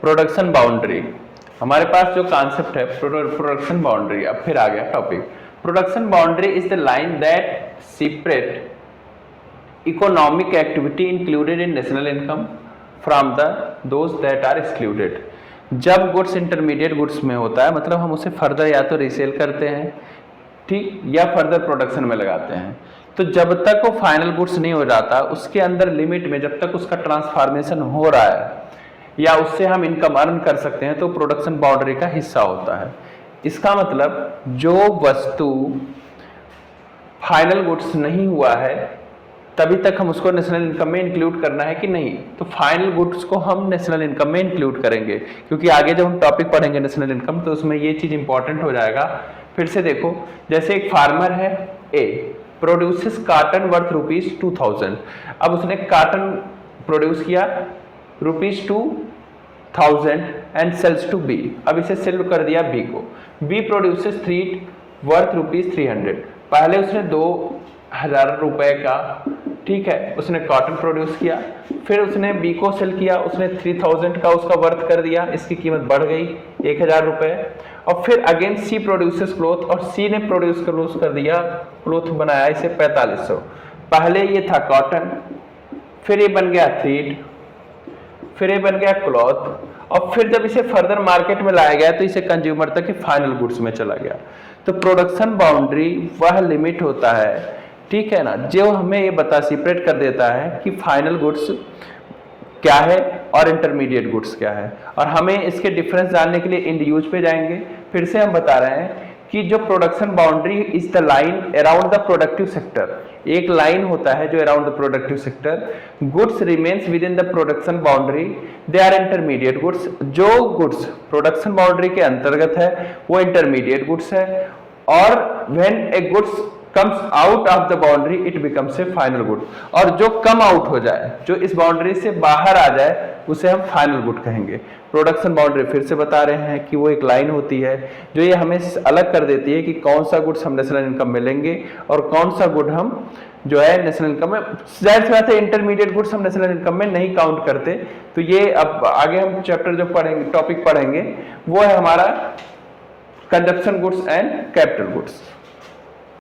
Production boundary. हमारे पास जो concept है प्रोडक्शन बाउंड्री, अब फिर आ गया topic. Production boundary is the line that separate economic activity included in national income from the those that are excluded. जब goods intermediate goods में होता है, मतलब हम उसे फर्दर या तो रीसेल करते हैं, ठीक, या फर्दर प्रोडक्शन में लगाते हैं, तो जब तक वो फाइनल गुड्स नहीं हो जाता उसके अंदर लिमिट में जब तक उसका ट्रांसफॉर्मेशन हो रहा है या उससे हम इनकम अर्न कर सकते हैं तो प्रोडक्शन बाउंड्री का हिस्सा होता है। इसका मतलब जो वस्तु फाइनल गुड्स नहीं हुआ है तभी तक हम उसको नेशनल इनकम में इंक्लूड करना है कि नहीं, तो फाइनल गुड्स को हम नेशनल इनकम में इंक्लूड करेंगे, क्योंकि आगे जब हम टॉपिक पढ़ेंगे नेशनल इनकम तो उसमें ये चीज इंपॉर्टेंट हो जाएगा। फिर से देखो, जैसे एक फार्मर है ए, प्रोड्यूसेस कॉटन वर्थ ₹2000। अब उसने कॉटन प्रोड्यूस किया ₹2000 एंड सेल्स टू बी। अब इसे सेल कर दिया बी को। B produces worth ₹300। पहले उसने 2000 रुपए का, ठीक है, उसने कॉटन प्रोड्यूस किया, फिर उसने बी को सेल किया, उसने 3000 का उसका वर्थ कर दिया, इसकी कीमत बढ़ गई 1000 रुपए। और फिर अगेन सी प्रोड्यूसेस क्लोथ, और सी ने प्रोड्यूस कर दिया, क्लोथ बनाया इसे 4500। पहले ये था कॉटन, फिर ये बन गया थ्रेड, फिर ये बन गया क्लॉथ, और फिर जब इसे फर्दर मार्केट में लाया गया तो इसे कंज्यूमर तक ही फाइनल गुड्स में चला गया। तो प्रोडक्शन बाउंड्री वह लिमिट होता है, ठीक है ना, जो हमें ये सेपरेट कर देता है कि फाइनल गुड्स क्या है और इंटरमीडिएट गुड्स क्या है। और हमें इसके डिफरेंस जानने के लिए इंड यूज पे जाएंगे। फिर से हम बता रहे हैं कि जो production boundary is the line around the productive sector. एक लाइन होता है जो around the productive sector. Goods remains within the production boundary, they are intermediate goods. जो गुड्स प्रोडक्शन बाउंड्री के अंतर्गत है वो इंटरमीडिएट गुड्स है, और when a goods comes out of the boundary it becomes a final good। और जो come out हो जाए, जो इस बाउंड्री से बाहर आ जाए, उसे हम फाइनल गुड कहेंगे। प्रोडक्शन बाउंड्री फिर से बता रहे हैं कि वो एक लाइन होती है जो ये हमें अलग कर देती है कि कौन सा गुड्स हम नेशनल इनकम में लेंगे और कौन सा गुड हम जो है नेशनल इनकम में, जाहिर सी बात है इंटरमीडिएट गुड्स हम नेशनल इनकम में नहीं काउंट करते। तो ये अब आगे हम चैप्टर जो पढ़ेंगे, टॉपिक पढ़ेंगे, वो है हमारा consumption goods and capital goods.